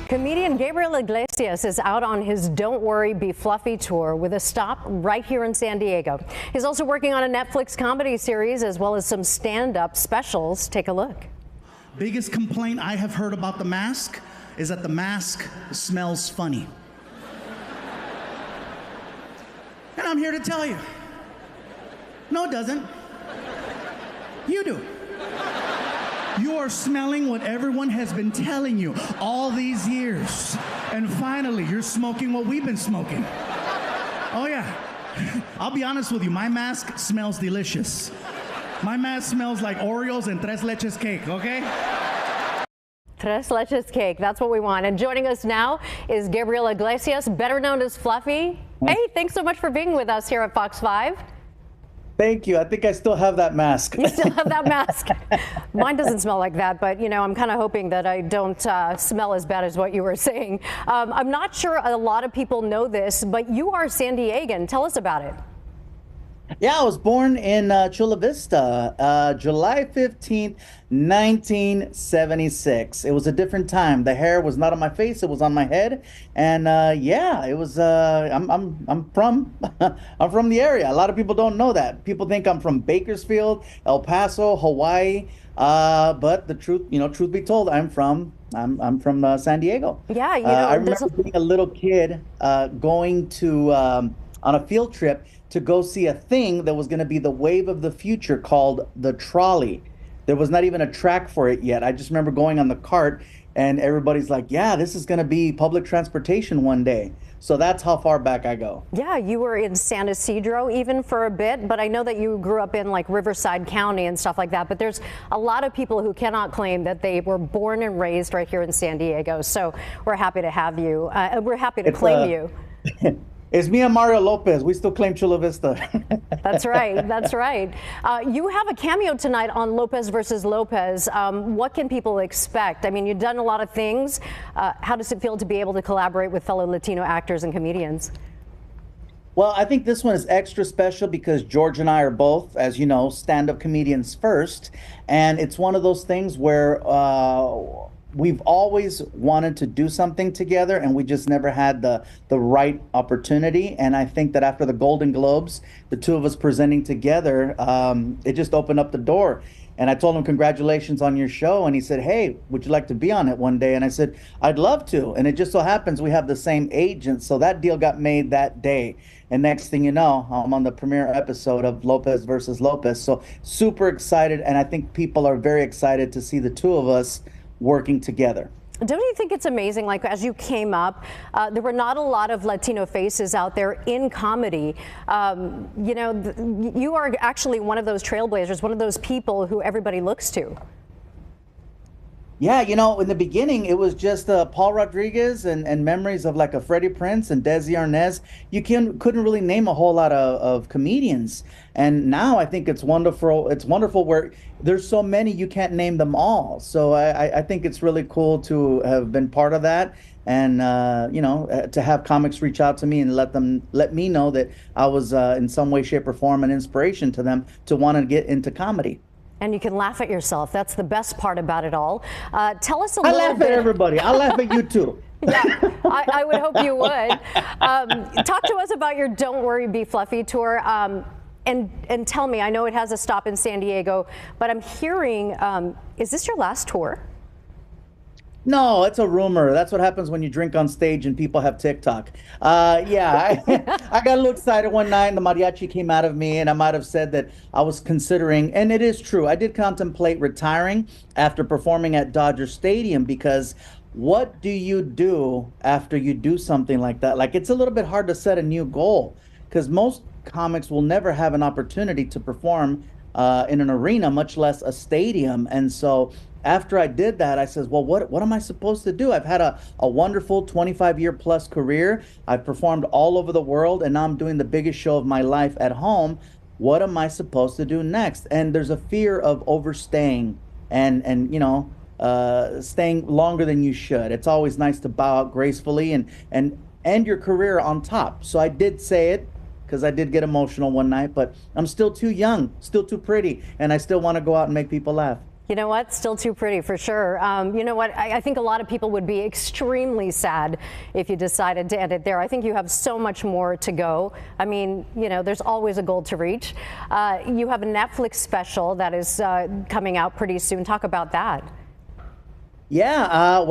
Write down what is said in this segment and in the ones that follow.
Comedian Gabriel Iglesias is out on his Don't Worry, Be Fluffy tour with a stop right here in San Diego. He's also working on a Netflix comedy series as well as some stand-up specials. Take a look. Biggest complaint I have heard about the mask is that the mask smells funny. And I'm here to tell you, no, it doesn't. You do. You are smelling what everyone has been telling you all these years. And finally, you're smoking what we've been smoking. Oh yeah. I'll be honest with you, my mask smells delicious. My mask smells like Oreos and Tres Leches cake, okay? Tres Leches cake, that's what we want. And joining us now is Gabriel Iglesias, better known as Fluffy. Hey, thanks so much for being with us here at Fox 5. Thank you. I think I still have that mask. You still have that mask. Mine doesn't smell like that, but, you know, I'm kind of hoping that I don't smell as bad as what you were saying. I'm not sure a lot of people know this, but you are San Diegan. Tell us about it. Yeah, I was born in Chula Vista, July 15th, 1976. It was a different time. The hair was not on my face; it was on my head, and yeah, it was. I'm from I'm from the area. A lot of people don't know that. People think I'm from Bakersfield, El Paso, Hawaii, but the truth, truth be told, I'm from San Diego. Yeah, I remember being a little kid going to on a field trip to go see a thing that was going to be the wave of the future called the trolley. There was not even a track for it yet. I just remember going on the cart and everybody's like, yeah, this is going to be public transportation one day. So that's how far back I go. Yeah, you were in San Ysidro even for a bit, but I know that you grew up in like Riverside County and stuff like that. But there's a lot of people who cannot claim that they were born and raised right here in San Diego. So we're happy to have you. We're happy to claim you. It's me and Mario Lopez. We still claim Chula Vista. That's right. That's right. You have a cameo tonight on Lopez versus Lopez. What can people expect? I mean, you've done a lot of things. How does it feel to be able to collaborate with fellow Latino actors and comedians? Well, I think this one is extra special because George and I are both, as you know, stand-up comedians first. And it's one of those things where we've always wanted to do something together and we just never had the right opportunity. And I think that after the Golden Globes, the two of us presenting together, it just opened up the door. And I told him, congratulations on your show. And he said, hey, would you like to be on it one day? And I said, I'd love to. And it just so happens we have the same agent. So that deal got made that day. And next thing you know, I'm on the premiere episode of Lopez versus Lopez. So super excited. And I think people are very excited to see the two of us working together. Don't you think it's amazing, like as you came up, there were not a lot of Latino faces out there in comedy. You are actually one of those trailblazers, one of those people who everybody looks to. Yeah, in the beginning, it was just Paul Rodriguez and memories of like a Freddie Prinze and Desi Arnaz. You couldn't really name a whole lot of comedians. And now I think it's wonderful. It's wonderful where there's so many, you can't name them all. So I think it's really cool to have been part of that. And, to have comics reach out to me and let me know that I was in some way, shape or form an inspiration to them to want to get into comedy. And you can laugh at yourself. That's the best part about it all. Tell us a little bit. I laugh at everybody. I laugh at you too. Yeah, I would hope you would. Talk to us about your Don't Worry, Be Fluffy tour. And tell me, I know it has a stop in San Diego, but I'm hearing, is this your last tour? No, it's a rumor. That's what happens when you drink on stage and people have TikTok. Yeah, I got a little excited one night and the mariachi came out of me and I might have said that I was considering, and it is true, I did contemplate retiring after performing at Dodger Stadium because what do you do after you do something like that? Like, it's a little bit hard to set a new goal because most comics will never have an opportunity to perform in an arena, much less a stadium. And so after I did that, I says, well, what am I supposed to do? I've had a wonderful 25-year plus career. I've performed all over the world, and now I'm doing the biggest show of my life at home. What am I supposed to do next? And there's a fear of overstaying and staying longer than you should. It's always nice to bow out gracefully and end your career on top. So I did say it because I did get emotional one night, but I'm still too young, still too pretty, and I still want to go out and make people laugh. You know what? Still too pretty for sure. You know what? I think a lot of people would be extremely sad if you decided to end it there. I think you have so much more to go. I mean, you know, there's always a goal to reach. You have a Netflix special that is coming out pretty soon. Talk about that. Yeah,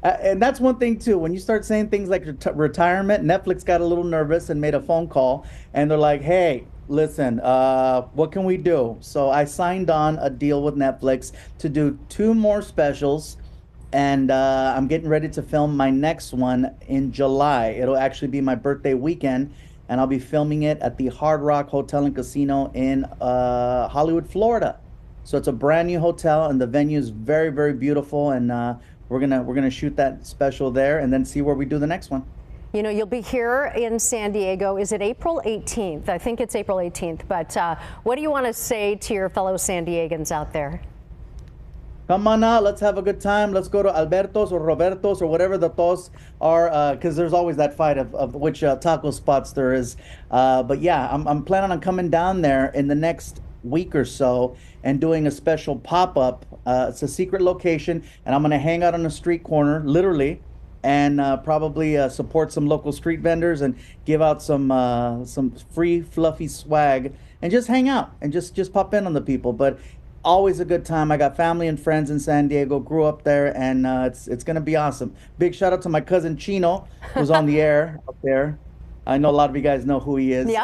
and that's one thing too. When you start saying things like retirement, Netflix got a little nervous and made a phone call, and they're like, "Hey, listen, what can we do?" So I signed on a deal with Netflix to do two more specials, and I'm getting ready to film my next one in July. It'll actually be my birthday weekend, and I'll be filming it at the Hard Rock Hotel and Casino in Hollywood, Florida. So it's a brand new hotel, and the venue is very, very beautiful. And we're gonna shoot that special there, and then see where we do the next one. You know, you'll be here in San Diego. Is it April 18th? I think it's April 18th. But what do you want to say to your fellow San Diegans out there? Come on out, let's have a good time. Let's go to Alberto's or Roberto's or whatever the tos are, because there's always that fight of which taco spots there is. But yeah, I'm planning on coming down there in the next week or so and doing a special pop-up. It's a secret location, and I'm going to hang out on a street corner, literally, and probably support some local street vendors and give out some free fluffy swag and just hang out and just pop in on the people. But always a good time. I got family and friends in San Diego, grew up there, and it's going to be awesome. Big shout out to my cousin Chino, who's on the air up there. I know a lot of you guys know who he is. Yeah.